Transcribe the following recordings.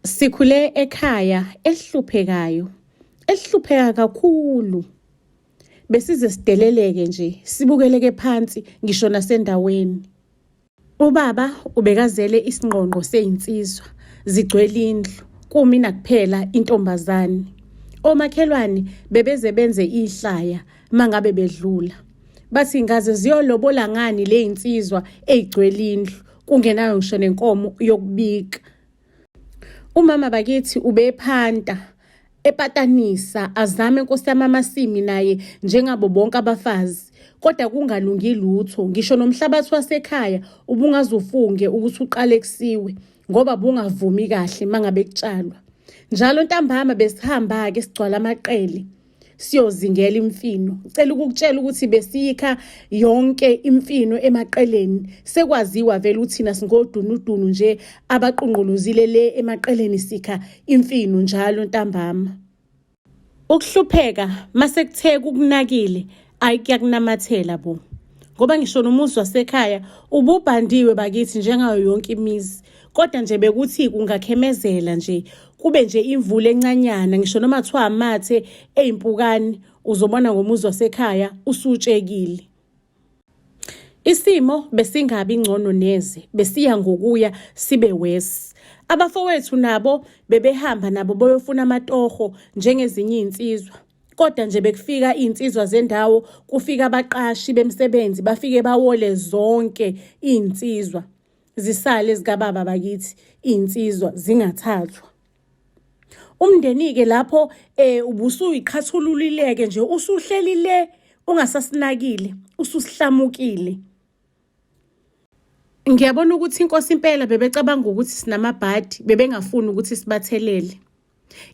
Sikhule ekhaya elihlupheka kakhulu. Besize sideleleke nje, sibukeleke phansi ngisho nasendaweni. Ubaba ubekazele isingqongqo seyinsizwa, zigcwele indlu, kumina kuphela intombazane. Omakhelwane bebeze benze ihlaya mangabe bedlula. Bathi ngaze ziyolobola ngani le insizwa eyigcwele indlu, kungenayo ngisho nenkomo yokubika. Umama bakithi ubephanta epatanisa azame Nkosi yami amasimi naye njengabo bonke abafazi, kodwa kungalungi lutho. Ngisho nomhlabathi wasekhaya ubungazufunge ukuthi uqale kusiwe ngoba bungavumi kahle mangabe kutshalwa. Njalo ntambama besihamba ke sigcwala amaqele siyozingela imfino. Ngicela ukukutshela ukuthi besikha yonke imfino emaqeleni. Sekwaziwa vele uthina singodunudunu nje abaqungquluzile le emaqeleni sikha imfino njalo ntambama. Ukuhlupheka mase kutheka ukunakile ayikuyakunamathela bo. Ngoba ngisho nomuzi wasekhaya ububhandiwe bakithi njengayo yonke imizi. Kodwa nje bekuthi kungakhemezela nje kube nje imvula encanyana ngisho noma kuthiwa amathe ezimpukane uzobona ngomuzi wasekhaya usutshekile. Isimo besingabi ngcono neze, besiya ngokuya sibe worse. Abafowethu nabo bebehamba nabo bayofuna amatoho njengezinye insizwa. Kodwa nje bekufika insizwa zendawo, kufika abaqashi bemsebenzi bafike bawole zonke insizwa. Zisale zikababa bakithi insizwa zingathathwa. Umndeni ke lapho ubusuyiqhathululileke nje usuhlelile ungasasinakile, ususihlamukile. Ngiyabona ukuthi inkosi impela bebecabanga ukuthi sinamabhadi, bebengafuni ukuthi sibathelele.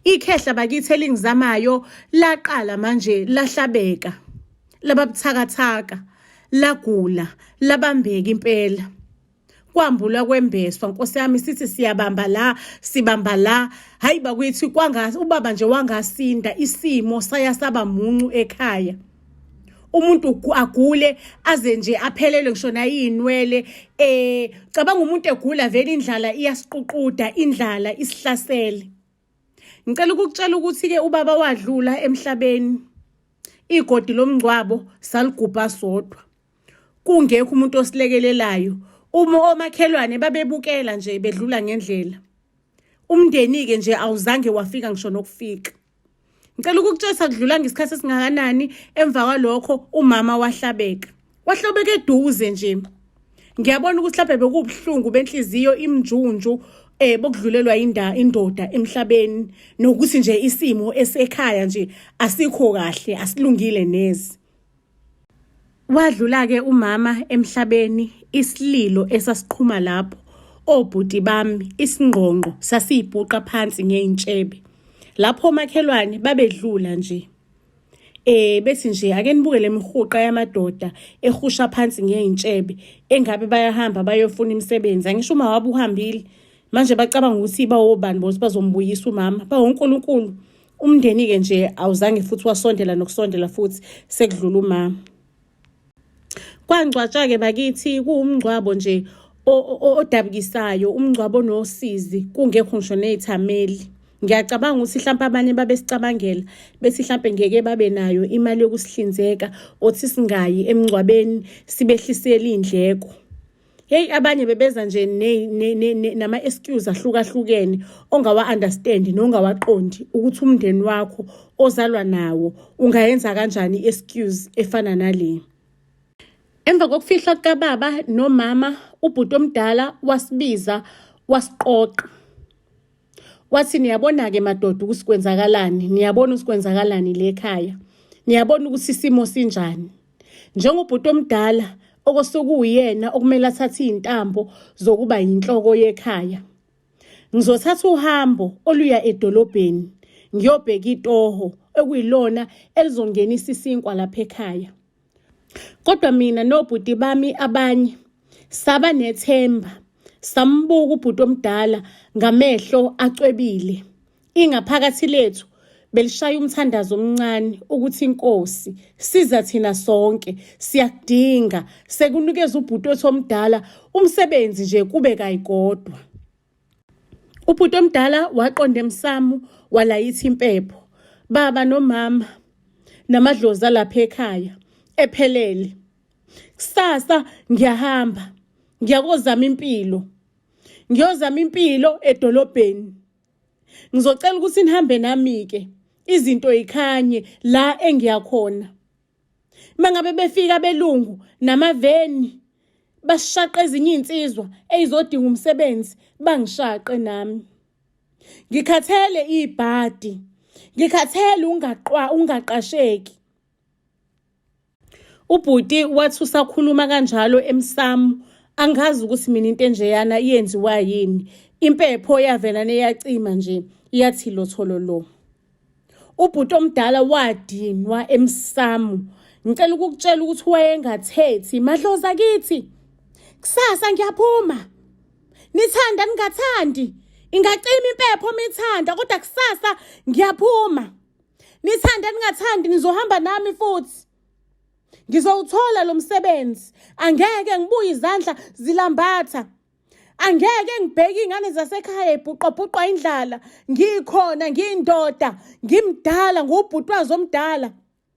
Ikhehla bakithi elingizamayo laqala manje lahlabeka, lababuthakathaka, lagula, labambeka impela. Kwambula kwembeswa Nkosi yami sithi siyabamba la, sibamba la. Hayi bakithi ubaba nje wangasinda, isimo saba muncu ekhaya. Umuntu agule aze nje aphelele ngisho nayinwele. Cabanga umuntu egula vele indlala iyasiququda, indlala isihlasele. Ngicela ukukutshela ukuthi ke ubaba wadlula emhlabeni. Igodi lomngcwabo saligubha sodwa. Kungekho umuntu osilekelelayo. Omakhelwane babebukela nje bedlula ngendlela. Umndeni ke nje awuzange wafika ngisho nokufika. Ngicela ukukutshela kudlula ngesikhathi esingakanani emva kwalokho umama wahlabeka. Wahlobeka eduze nje. Ngiyabona ukuthi lapha bekubuhlungu benhliziyo imjunju bokudlulelwa indoda emhlabeni nokuthi nje isimo esekhaya nje asikho kahle, asilungile neze. Wadlula ke umama emhlabeni, isililo esasiqhuma lapho obhuti bami isingqongqo sasiyibhuqa phansi ngeyintshebe. Lapho omakhelwane babedlula nje. Bethi nje ake nibuke lemihuqa yamadoda ehusha phansi ngeyintshebe engabe bayahamba bayofuna imisebenzi. Angisho uma wabe uhambile manje bacabanga ukuthi bawobani bothi bazombuyisa umama. BawoNkulunkulu. Umndeni ke nje awuzange futhi wasondela nokusondela futhi sekudlula umama. Kwangcwatshwa ke bakithi kuumngcwabo nje odabukisayo, umngcwabo nosizi, kungekho ngisho nezithameli. Ngiyacabanga ukuthi mhlawumbe abanye babesicabangela bethi mhlawumbe ngeke babe nayo imali yokusihlinzeka othi singayi emngcwabeni sibehlisele indleko. Hey, abanye bebeza nje nama excuse ahlukahlukene ongawa understand nongawaqondi ukuthi umndeni wakho ozalwa nawo ungayenza kanjani excuse efana nale. Emva kokufihlwa kababa nomama, ubhuti omdala wasibiza wasiqoqa. Wathi niyabona ke madoda ukuthi kwenzakalani, niyabona ukuthi kwenzakalani le ekhaya. Niyabona ukuthi isimo sinjani. Njengobhuti omdala okusukuyena okumele athathe izintambo zokuba yinhloko yekhaya. Ngizothatha uhambo oluya edolobheni, ngiyobheka itoho ekuyilona elizongenisa isinkwa lapha ekhaya. Kodwa mina nobhuti bami abanye saba nethemba, sambuka ubhuti omdala ngamehlo acwebile. Ingaphakathi lethu belishaya umthandazo omncane ukuthi inkosi siza thina sonke, siyakudinga, sekunikeza ubhuti wethu omdala umsebenzi nje kube kayikodwa. Ubhuti omdala waqonda emsamu walayitha impepho. Baba nomama namadlozi lapha ekhaya ephelele. Kusasa ngiyahamba, ngiyozama impilo. Ngiyozama impilo edolobheni. Ngizocela ukuthi nihambe nami-ke, izinto yikhanye la engiyakhona. Mangabe befika belungu namaveni bashaqa ezinye iy'nsizwa ey'zodinga umsebenzi bangishaqe nami. Ngikhathele ibhadi, ngikhathele ungaqasheki. Ubhuti wathi usakhuluma kanjalo emsamu, angazi ukuthi mina into enjeyana yenziwa yini. Impepho yavela neyacima nje, yathi lothololo. Ubhuti omdala wadinwa emsamu. Ngicela ukukutshela ukuthi wayengathethi, madlozi akithi, kusasa ngiyaphuma. Nithanda ningathandi, ingacima impepho mithanda, kodwa kusasa ngiyaphuma. Nithanda ningathandi, nizohamba nami futhi. Ngizowuthola lo msebenzi. Angeke ngibuye izandla zilambatha. Angeke ngibheke iy'ngane zasekhaya ibhuqabhuqwa indlala. Ngikhona, ngiyindoda, ngimdala, ngubhuti wazo omdala.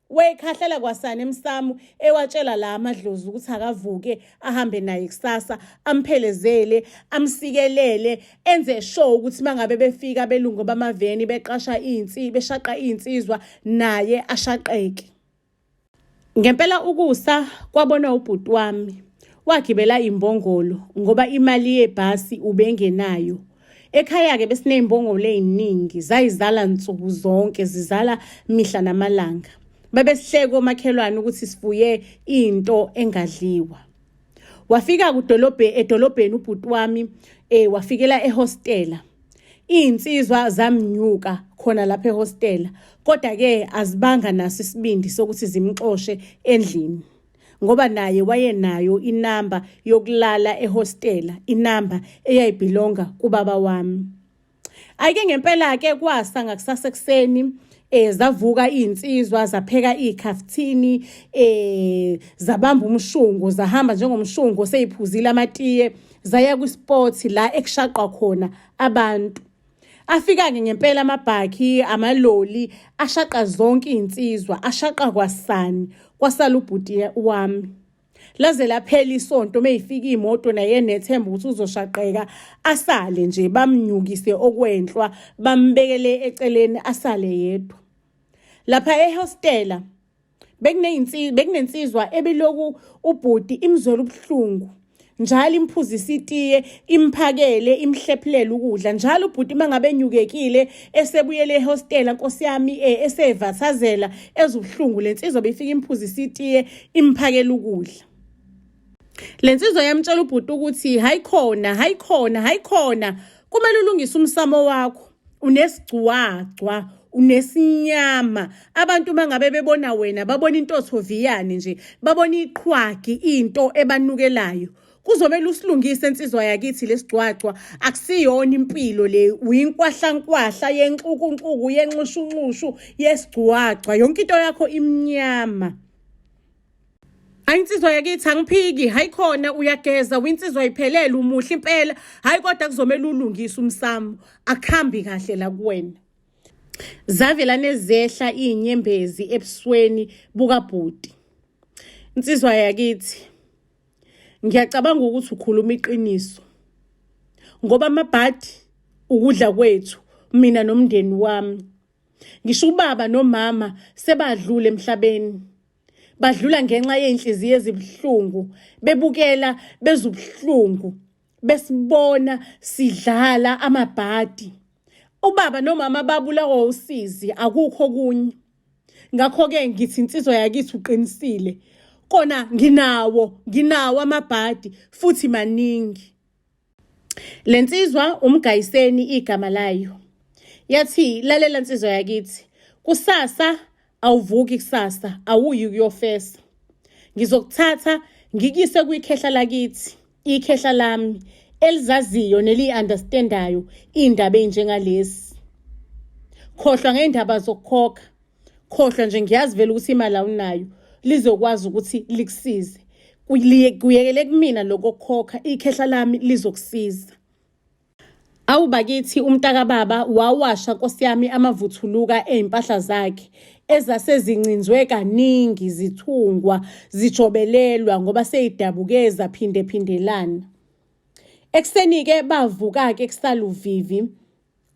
Wekhahlela kwasani emsamu ewatshela la amadlozi ukuthi akavuke ahambe naye kusasa, amphelezele, amsikelele, enze sure ukuthi mangabe befika belungu bamaveni beshaqa iy'nsizwa naye ashaqeke. Ngempela ukusa kwabona ubhuti wami, wagibela imbongolo ngoba imali yebhasi ubengenayo. Ekhaya-ke besiney'mbongolo ey'ningi, zayizala nsuku zonke, zizala mihla namalanga. Babesihleka omakhelwane ukuthi sifuye into engadliwa. Wafika edolobheni ubhuti wami, wafikela ehostela. Iy'nsizwa zamnyuka khona lapha ehostela, kodwa-ke azibanga naso isibindi sokuthi zimxoshe endlini. Ngoba naye wayenayo inamba yokulala ehostela, inamba eyayibhilonga kubaba wami. Ake ngempela-ke kwasa ngakusasa ekuseni, zavuka iy'nsizwa, zapheka iy'khaftini, zabamba umshungo, zahamba njengomshungo seyiphuzile amatiye, zaya kwisport la ekushaqwa khona abantu. Afika-ke ngempela amabhakhi, amaloli, ashaqa zonke iy'nsizwa, ashaqa kwasani, kwasala ubhuti wami. Laze laphela isonto meyifika imoto naye nethemba ukuthi uzoshaqeka, asale nje bamnyukise okwenhlwa, bambekele eceleni asale yedwa. Lapha ehostela bekunensizwa ebiloku ubhuti imzwela ubuhlungu. Njalo imphuzisa itiye, imphakele, imhlephulele ukudla. Njalo ubhuti mangabe enyukekile esebuyele ehostela, Nkosi yami, esevathazela ezubuhlungu, lensizwa befika imphuzisa itiye, imphakele ukudla. Lensizwa yamtshela ubhuti ukuthi hayi khona, kumele ulungise umsamo wakho. Unesigcwagcwa, unesinyama. Abantu mangabe bebona wena, babona intotho viyane nje, babona iqhwagi, into ebanukelayo. Kuzomela usilungise insizwa yakithi lesigcwagcwa, akusiyona impilo le, uyinkwahlankwahla yenxukunxuku, yenxushunxushu, yesigcwagcwa, yonke into yakho imnyama. Hayi insizwa yakithi angiphiki, hayi khona uyageza, uyinsizwa iphelele, umuhle impela, hayi kodwa kuzomela ulungise umsamo, akuhambi kahle la kuwena. Zavela nezehla iy'nyembezi ebusweni bukabhuti. Insizwa yakithi, ngiyacabanga ukuthi ukhuluma iqiniso. Ngoba amabhadi ukudla kwethu, mina nomndeni wami. Ngisho ubaba nomama sebadlula emhlabeni. Badlula ngenxa yey'nhliziyo ezibuhlungu, bebukela bezubuhlungu, besibona sidlala amabhadi. Ubaba nomama babulawa usizi, akukho kunye. Ngakho-ke ngithi insizwa yakithi uqinisile. Kona nginawo amabhadi futhi maningi. Lensizwa umgayiseni igama layo. Yathi lalela nsizwa yakithi, kusasa awuvuki kusasa, awuyi ukuyofesa. Ngizokuthatha ngikise kwikhehla lakithi, ikhehla lami elizaziyo neli-understandayo iy'ndaba ey'njengalezi. Khohlwa ngey'ndaba zokukhokha, khohlwa nje ngiyazi vele ukuthi imali awunayo, lizokwazi ukuthi likusize. Kuyekele kumina lokho kukhokha, ikhehla lami lizokusiza. Awu bakithi umntakababa wawasha Nkosi yami amavuthuluka ezimpahla zakhe ezasezincinzwe kaningi zithungwa zijobelelwa ngoba seyidabuke zaphinde-phindelana. Ekseni-ke bavuka-ke kusaluvivi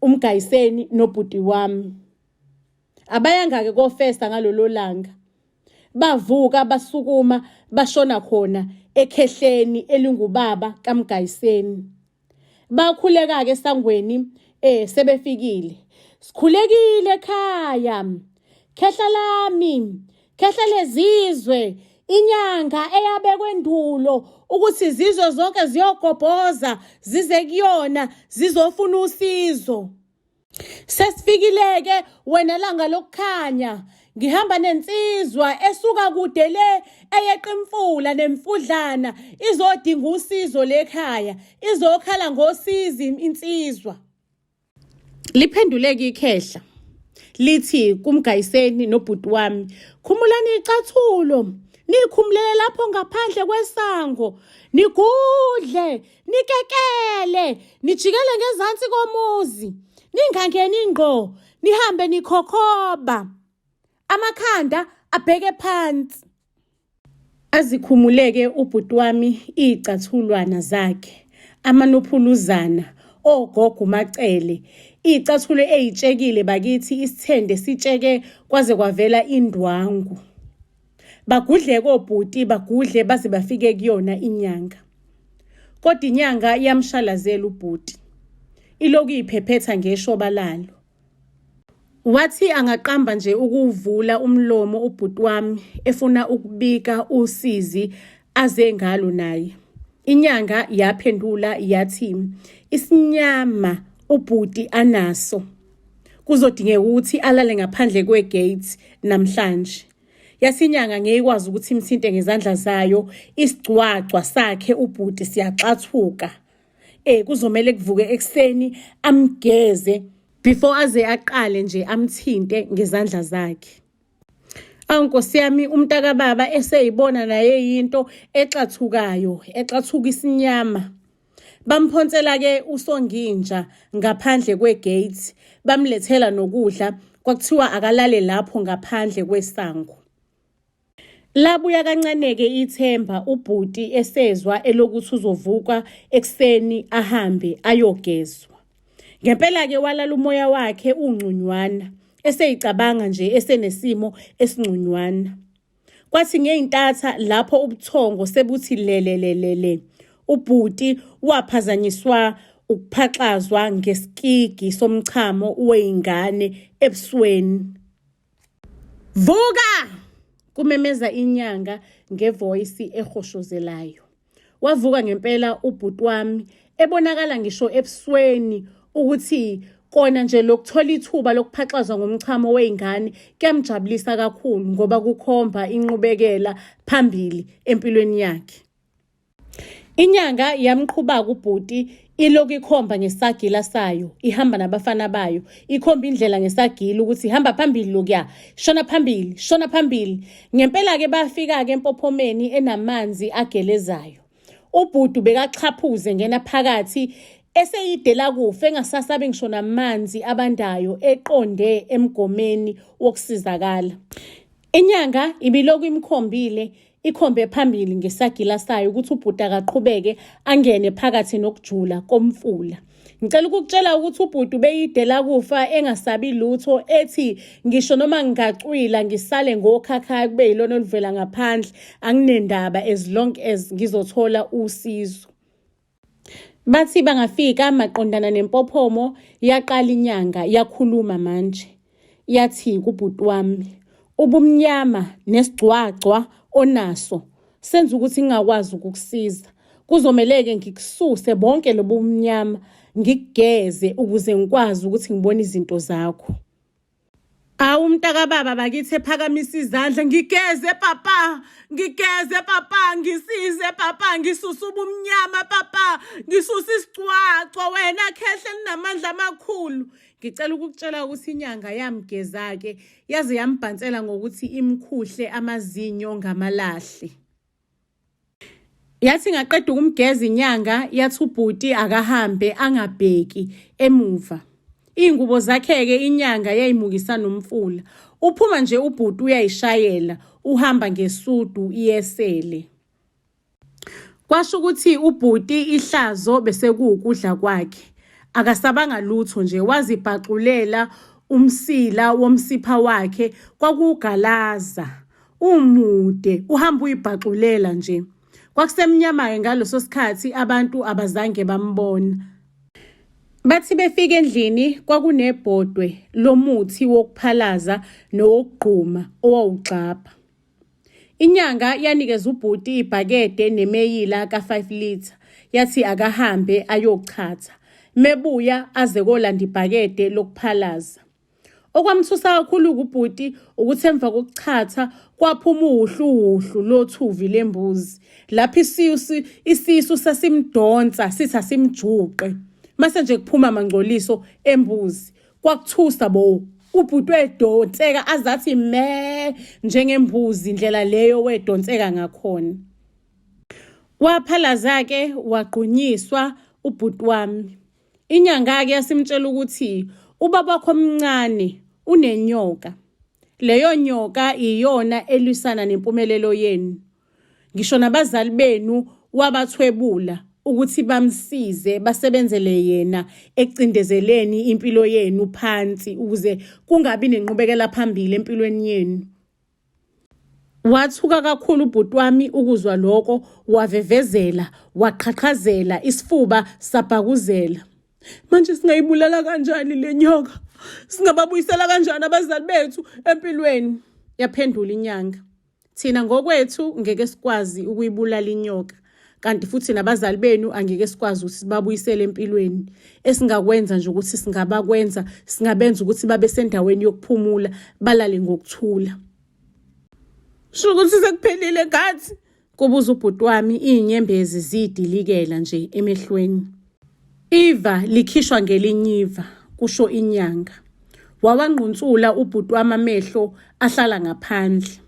uMgayiseni nobhuti wami. Abayanga-ke kofesta ngalolo langa. Bavuka basukuma bashona khona ekhehleni elingubaba kaMgayiseni. Bakhuleka-ke esangweni sebefikile. Sikhulekile ekhaya. Khehla lami, khehla lezizwe, inyanga eyabekwe endulo ukuthi izizwe zonke ziyogobhoza zize kuyona zizofuna usizo. Sesifikile-ke wena langa lokukhanya, ngihamba nensizwa esuka kude le eyeqa imfula nemfudlana izodinga usizo lekhaya, izokhala ngosizi insizwa. Liphenduleke ikhehla lithi kuMgayiseni nobhuti wami, khumulani icathulo, nikhumulele lapho ngaphandle kwesango, nigudle, nikekele, nijikele ngezansi komuzi, ningangeni ngqo, nihambe nikhokhoba, amakhanda abheke phansi. Azikhumuleke ubhuti wami icathulwana zakhe, amanophuluzana, ogogo macele, icathulo eyitshekile bakithi isithende sitsheke kwaze kwavela indwangu. Bagudle kobhuti bagudle baze bafike kuyona inyanga. Kodwa inyanga yamshalazela ubhuti. Iloku iphephetha ngeshoba lalo. Wathi angaqamba nje ukuvula umlomo ubhuti wami efuna ukubika usizi aze ngalo naye. Inyanga yaphendula yathi isinyama ubhuti anaso. Kuzodingeka ukuthi alale ngaphandle kwegate namhlanje. Yasinyanga ngeke ikwazi ukuthi imthinte ngezandla zayo isigcwagcwa sakhe ubhuti siyaxathuka. Kuzomela kuvuke ekseni amgeze before aze aqale nje amthinte ngezandla zakhe. Nkosi yami umntakababa eseyibona naye into exathukayo, exathuka isinyama. Bamphonsela-ke usonginja ngaphandle kwegate, bamlethela nokudla, kwakuthiwa akalale lapho ngaphandle kwesango. Labuya kancane-ke ithemba ubhuti esezwa elokuthi uzovuka ekseni ahambe ayogezwa. Ngempela-ke walala umoya wakhe ungcunywana, eseyicabanga nje esenesimo esingcunywana. Kwathi ngey'ntatha lapho ubuthongo sebuthi lelelelele, ubhuti waphazanyiswa ukuphaxazwa ngesikigi somchamo wey'ngane ebusweni. Vuka! Kumemeza inyanga ngevoyisi ehoshozelayo. Wavuka ngempela ubhuti wami ebonakala ngisho ebusweni ukuthi kona nje lokuthola ithuba lokuphaxazwa ngomchamo wey'ngane kuyamjabulisa kakhulu ngoba kukhomba inqubekela phambili empilweni yakhe. Inyanga yamqhubaka ubhuti iloku ikhomba ngesagila sayo, ihamba nabafana bayo, ikhomba indlela ngesagila ukuthi ihamba phambili lokuya, shona phambili, shona phambili. Ngempela-ke bafika-ke empophomeni enamanzi agelezayo. Ubhuti bekaxhaphuze ngena phakathi eseyidela kufa engasasabi ngisho namanzi abandayo eqonde emgomeni wokusizakala. Inyanga ibiloku imkhombile ikhombe phambili ngesagila sayo ukuthi ubhuti akaqhubeke angene phakathi nokujula komfula. Ngicela ukukutshela ukuthi ubhuti ubeyidela kufa engasabi lutho ethi ngisho noma ngingacwila ngisale ngokhakha kube yilona oluvela ngaphandle anginendaba as long as ngizothola usizo. Bathi bangafika maqondana nempophomo yaqala inyanga yakhuluma manje. Yathi kubhuti wami, ubumnyama nesigcwagcwa onaso senza ukuthi ngingakwazi ukukusiza. Kuzomeleke ngikususe bonke lobu bumnyama ngikugeze ukuze ngikwazi ukuthi ngibone izinto zakho. Awu mntakababa bakithi ephakamisa izandla, ngigeze papa, ngigeze papa, ngisize papa, ngisuse ubumnyama papa, ngisuse isigcwagcwa, wena khehle linamandla amakhulu. Ngicela ukukutshela ukuthi inyanga yamgeza-ke yaze yambhansela ngokuthi imkhuhle amazinyo ngamalahle. Yathi ngaqeda ukumgeza inyanga yathi ubhuti akahambe angabheki emuva. Iy'ngubo zakhe-ke inyanga yayimukisa nomfula. Uphuma nje ubhuti uyayishayela, uhamba ngesudu iyesele. Kwasho ukuthi ubhuti ihlazo bese kuwukudla kwakhe. Akasabanga lutho nje, wazibhaxulela umsila womsipha wakhe, kwakuwugalaza. Umude, uhamba uyibhaxulela nje. Kwakusemnyama-ke ngaleso sikhathi abantu abazange bambona. Bathi befika endlini kwakunebhodwe lomuthi wokuphalaza nowokugquma owawugxabha. Inyanga yanikeza ubhuti ibhakede nemeyila ka-5 litha. Yathi akahambe ayochatha. Mebuya aze kolanda ibhakede lokuphalaza. Okwamthusa kakhulu ubhuti ukuthi emva kokuchatha kwaphuma uhlu lothuvi lembuzi. Lapho isisu sasimdonsa sithi asimjuqe. Mase nje kuphuma amangcoliso embuzi. Kwakuthusa bo. Ubhuti wedonseka azathi me njengembuzi indlela leyo wedonseka ngakhona. Waphalaza-ke wagqunyiswa ubhuti wami. Inyanga-ke yasimtshela ukuthi ubaba wakho omncane unenyoka. Leyo nyoka iyona elwisana nempumelelo yenu. Ngisho nabazali benu wabathwebula ukuthi bamsize basebenzele yena ekucindezeleni impilo yenu phansi ukuze kungabi nenqubekela phambili empilweni yenu. Wathuka kakhulu ubhuti wami ukuzwa lokho, wavevezela, waqhaqhazela, isifuba sabhakuzela. Manje singayibulala kanjani le nyoka? Singababuyisela kanjani abazali bethu empilweni? Yaphendula inyanga. Thina ngokwethu ngeke sikwazi ukuyibulala inyoka. Kanti futhi nabazali benu angeke sikwazi ukuthi sibabuyisele empilweni. Esingakwenza nje ukuthi singabenza ukuthi babe sendaweni yokuphumula, balale ngokuthula. Sho ukuthi sekuphelile ngathi? Kubuza ubhuti wami, inyembezi zidilikela nje emehlweni. Iva likhishwa ngelinyiva, kusho inyanga. Wawanquntsula ubhuti wami amehlo ahlala ngaphandle.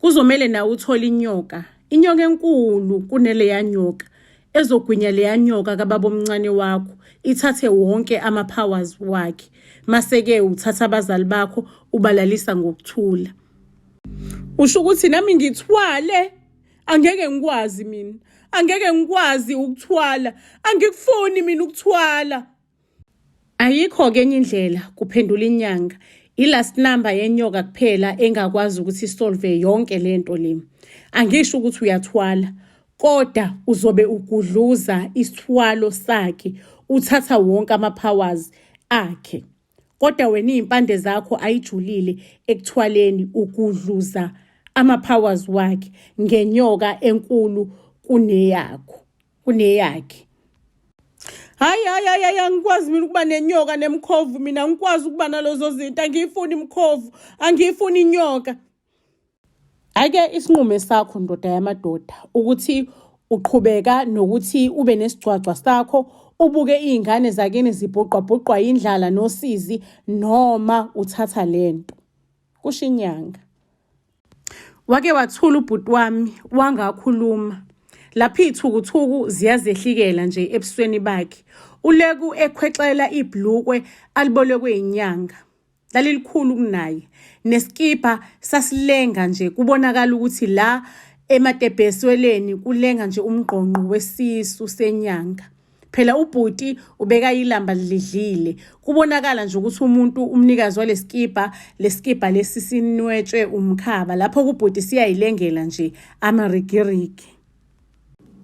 Kuzomela nawe uthole inyoka. Inyoka enkulu kuneleya nyoka. Ezogwinya leya nyoka kababa omncane wakho. Ithathe wonke ama-powers wakhe. Mase-ke uthatha abazali bakho ubalalisa ngokuthula. Usho ukuthi nami ngithwale? Angeke ngikwazi mina. Angeke ngikwazi ukuthwala. Angikufuni mina ukuthwala. Ayikho-ke enye indlela, kuphendula inyanga. I-last number yenyoka kuphela engakwazi ukuthi isolve yonke lento le. Angisho ukuthi uyathwala, kodwa uzobe ugudluza isithwalo sakhe, uthatha wonke ama-powers akhe. Kodwa wena iy'mpande zakho ayijulile ekuthwaleni ukudluza ama-powers wakhe ngenyoka enkulu kuneyakhe. Hayi, angikwazi mina ukuba nenyoka nemkhovu mina, angikwazi ukuba nalozo zinto, angiyifuni imkhovu, angiyifuni inyoka. Ake isinqumo sakho ndoda yamadoda ukuthi uqhubeka nokuthi ube nesigcwagcwa sakho, ubuke iy'ngane zakini zibhuqwa indlala nosizi, noma uthatha lento. Kusho inyanga. Wake wathula ubhuti wami wangakhuluma. Lapho iy'thukuthuku ziyazehlikela nje ebusweni bakhe. Uleku ekhwexela ibhlukwe alibolekwe inyanga. Lalilikhulu kunaye. Neskipa sasilenga nje, kubonakala ukuthi la ematebhesweleni kulenga nje umgqonqo wesisu senyanga. Phela ubhuti ubeka ilamba lidlile. Kubonakala nje ukuthi umuntu umnikazi waleskipa, leskipa lesi sinwetshwe umkhaba. Lapho kubhuti siyayilengela nje amarigirigi.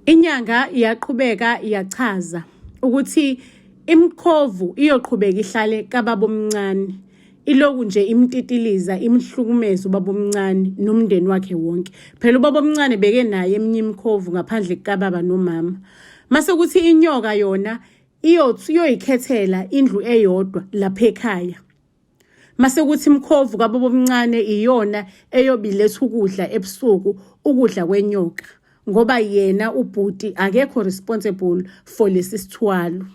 Inyanga iyaqhubeka iyachaza ukuthi imkhovu iyoqhubeka ihlale kababa omncane. Iloku nje imtitiliza, imhlukumeza ubaba omncane nomndeni wakhe wonke. Phela ubaba omncane beke naye eminye imkhovu ngaphandle kababa nomama. Mase ukuthi inyoka yona iyoyikhethela indlu eyodwa lapha ekhaya. Mase ukuthi imkhovu kababa omncane iyona eyobiletha ukudla ebusuku, ukudla kwenyoka. Ngoba yena ubhuti akekho responsible for lesi sithwalo.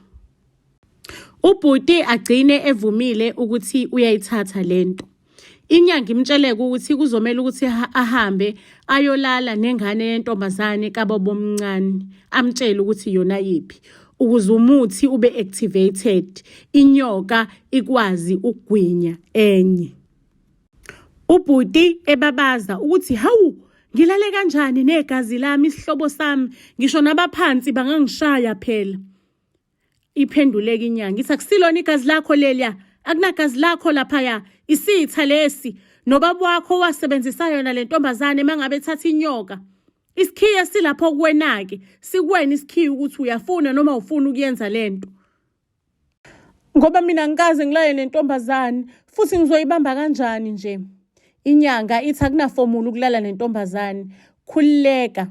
Ubhuti agcine evumile ukuthi uyayithatha lento. Inyanga imtsheleke ukuthi kuzomela ukuthi ahambe ayolala nengane yentombazane kababa omncane, amtshele ukuthi yona yiphi, ukuze umuthi ube activated, inyoka ikwazi ukugwinya enye. Ubhuti ebabaza ukuthi hawu, ngilale kanjani negazi lami, isihlobo sami, ngisho nabaphansi bangangishaya phela. Iphenduleka inyanga ithi akusilona igazi lakho leliya, akunagazi lakho laphaya, isitha lesi, nobaba wakho wasebenzisa yona le ntombazane mangabe ethatha inyoka. Isikhiye silapho kuwena-ke, sikuwena isikhiye ukuthi uyafuna noma ufuna ukuyenza lento. Ngoba mina ngikaze ngilale nentombazane futhi ngizoyibamba kanjani nje. Inyanga ithi akunaformula ukulala nentombazane, khulileka.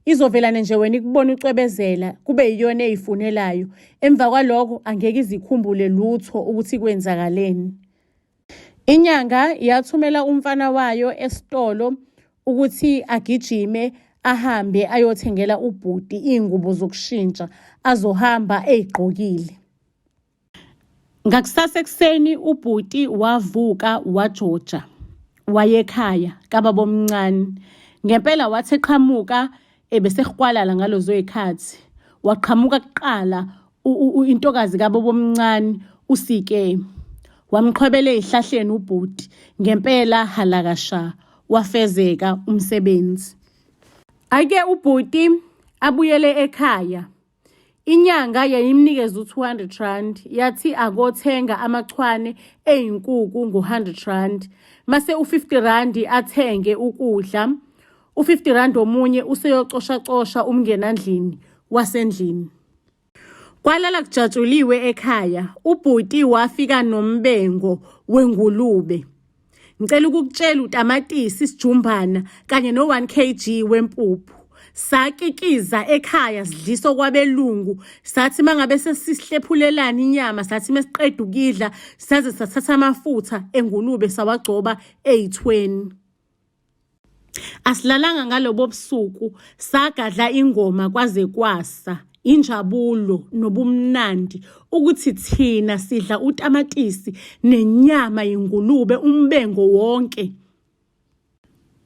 Izovelana nje wena ikubona ucwebezela, kube yiyona eyifunelayo. Emva kwalokho angeke izikhumbule lutho ukuthi kwenzakaleni. Inyanga yathumela umfana wayo esitolo ukuthi agijime ahambe ayothengela ubhuti ingubo zokushintsha azohamba eyigqokile. Ngakusasa ekuseni ubhuti wavuka wajoja wayekhaya kababa omncane. Ngempela wathi eqhamuka ebese khwalala ngalozo zikhathi. Waqhamuka kuqala intokazi kababa omncane uSike. Wamqhwebela ezihlahleni ubhuti. Ngempela halakasha wafezeka umsebenzi. Ake ubhuti abuyele ekhaya. Inyanga yayimnikeza u200 yathi akothenga amachwane eyinkukhu ngo100. Mase u50 athenge ukudla. U50 omunye useyocosha umngenandlini wasendlini. Kwalala kujatshuliwe ekhaya. Ubhuti wafika nombengo wengulube. Ngicela ukukutshela utamatisi, isijumbana kanye no1 kg wempuphu. Sakikiza ekhaya sidliso kwabelungu. Sathi mangabe sesihlephulelana inyama, sathi mesiqeda ukidla saze sathatha amafutha engulube sawagcoba eyithweni. Asilalanga ngalobo busuku, sagadla ingoma kwaze kwasa. Injabulo nobumnandi ukuthi thina sidla utamatisi nenyama yengulube umbengo wonke.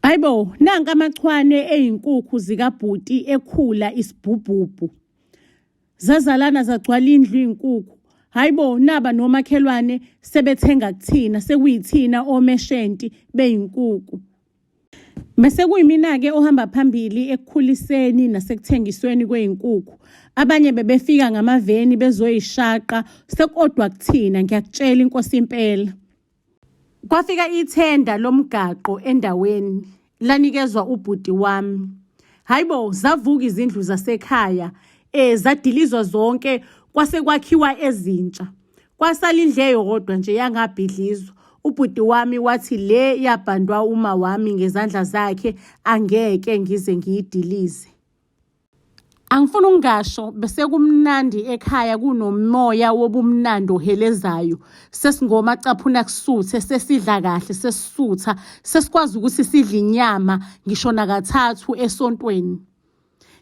Hayibo, nanka amachwane eyinkukhu zikabhuti ekhula isibhubhubhu. Zazalana zagcwala indlu inkukhu. Hayibo, naba nomakhelwane sebethenga kuthina, sekuyithina omeshenti beyinkukhu. Mase kuyimina-ke ohamba phambili ekukhuliseni nasekuthengisweni kweyinkukhu. Abanye bebefika ngamaveni bezoyishaqa, sekodwa kuthina, ngiyakutshela inkosi impela. Kwafika ithenda lomgaqo endaweni, lanikezwa ubhuti wami. Hayibo, zavuka izindlu zasekhaya, zadilizwa zonke, kwase kwakhiwa ezintsha. Kwasala indlu eyodwa nje yangabhidlizwa. Ubhuti wami wathi le yabhandwa uma wami ngezandla zakhe angeke ngize ngiyidilize. Angifuna ungasho bese kumnandi ekhaya kunomoya wobumnandi ohelezayo. Sesingoma caphuna kusuthe, sesidla kahle, sesisutha, sesikwazi ukuthi sidle inyama ngisho nakathathu esontweni.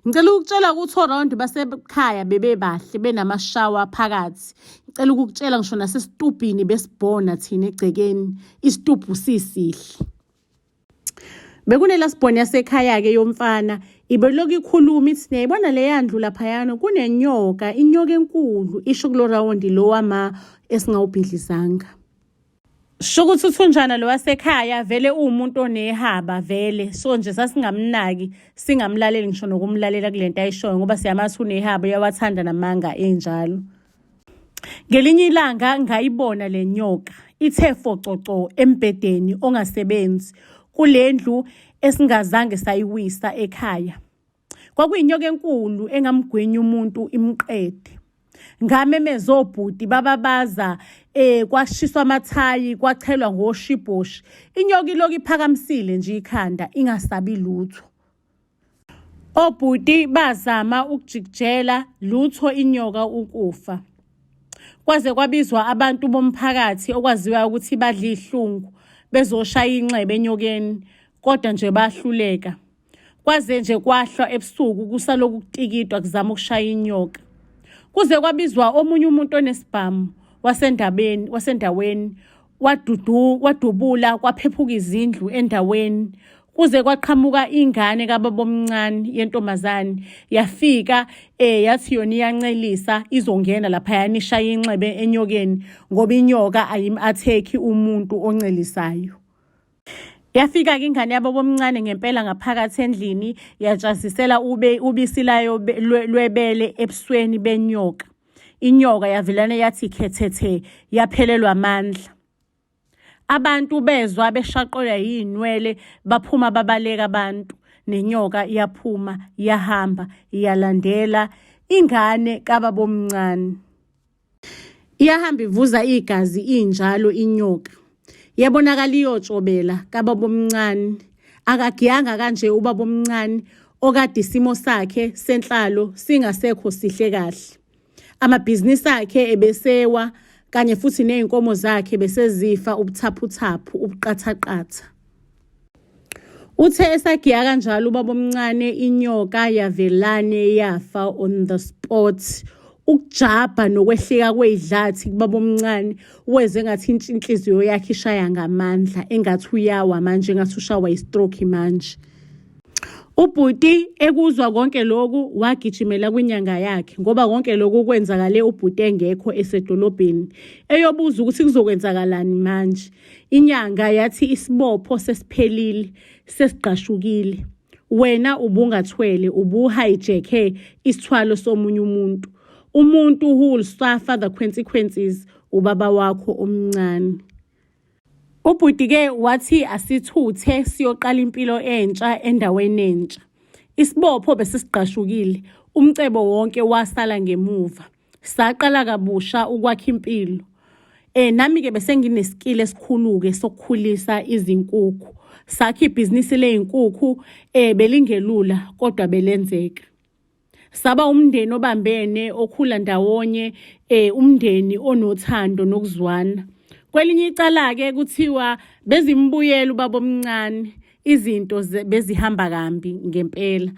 Ngicela ukutshela ukuthi around basekhaya bebebahle benamashawa phakathi. Ngicela ukukutshela ngisho nasesitubhini besibhona thina egcekeni, isitubhu sisihle. Bekunela sibhoni yasekhaya-ke yomfana, ibelokhu ikhuluma ithi niyayibona le yandlu laphayana kunenyoka, inyoka enkulu isho kulo rawundi lo wama esingawubhidlizanga. Shokuthi uthunjana lo wasekhaya vele umuntu onehaba vele, so nje sasingamnaki singamlaleli ngisho nokumlalela kulento ayishoyo ngoba siyamathi unehaba uyawathanda namanga enjalo. Ngelinye ilanga ngayibona le nyoka ithe fococo embedeni ongasebenzi kulendlu esingazange sayiwisa ekhaya. Kwakuyinyoka enkulu engamgwinya umuntu imqede. Ngamemeza obhuti bababaza, kwashiswa amathayi, kwachelwa ngoshibhoshi. Inyoka iloku iphakamisile nje ikhanda ingasabi lutho. Obhuti bazama ukujikijela lutho inyoka ukufa. Kwaze kwabizwa abantu bomphakathi okwaziwa ukuthi badla ihlungu bezoshaya inxebe enyokeni, kodwa nje bahluleka. Kwaze nje kwahlwa ebusuku kusaloku kutikitwa kuzama ukushaya inyoka. Kuze kwabizwa omunye umuntu onesibhamu wasendaweni wadubula kwaphephuka izindlu endaweni kuze kwaqhamuka ingane kababomncane yentombazane yafika yathi yona iyancelisa izongena lapha yanishaya inxebe enyokeni ngoba inyoka ayim-atheki umuntu oncelisayo. Yafika-ke ingane yababomncane ngempela ngaphakathi endlini yatshazisela ubisi layo lwebele ebusweni benyoka. Inyoka yavelana yathi khethethe yaphelelwa amandla. Abantu bezwa beshaqelwa yinwele baphuma babaleka abantu nenyoka yaphuma yahamba yalandela ingane kababomncane. Iyahamba ivuza igazi injalo inyoka. Yabonakala iyotshobela kababomncane. Akagiyanga kanje ubabomncane okade isimo sakhe senhlalo singasekho sihle kahle. Amabhizinisi akhe ebesewa kanye futhi nezinkomo zakhe besezifa ubuthaphuthaphu ubuqathaqatha. Uthe esagiya kanjalo ubabomncane inyoka yavelane yafa on the spot. Ukujabha nokwehlika kwezidlathi kubabomncane weze ngathi inhliziyo yakhe ishaya ngamandla engathi uyawa manje engathi ushawa istroke manje. Ubhuti ekuzwa konke lokhu wagijimela kwinyanga yakhe ngoba konke lokhu kwenzakale ubhuti engekho esedolobheni eyobuza ukuthi kuzokwenzakalani manje. Inyanga yathi isibopho sesiphelile sesiqashukile. Wena ubungathwele ubuhijacke isithwalo somunye umuntu. Umuntu who will suffer the consequences ubaba wakho omncane. Ubhuti-ke wathi asithuthe siyoqala impilo entsha endaweni entsha. Isibopho besisiqashukile, umcebo wonke wasala ngemuva. Saqala kabusha ukwakha impilo. Nami-ke bese ngineskill esikhulu-ke sokukhulisa izinkukhu. Sakha ibhizinisi lezinkukhu belingelula kodwa belenzeka. Saba umndeni obambene okhula ndawonye, umndeni onothando nokuzwana. Kwelinye icala-ke kuthiwa bezimbuyela ubabomncane, izinto bezihamba kambi ngempela.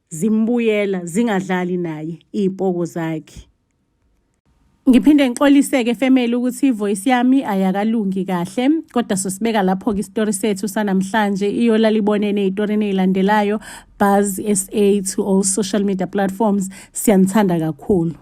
Zimbuyela zingadlali naye izipoko zakhe. Ngiphinde ngixoliseke family ukuthi ivoice yami ayakalungi kahle kodwa sosibeka lapho-ke isitori sethu sanamhlanje iyolalibone nezitori nezilandelayo. Buzz SA to all social media platforms. Siyanithanda kakhulu.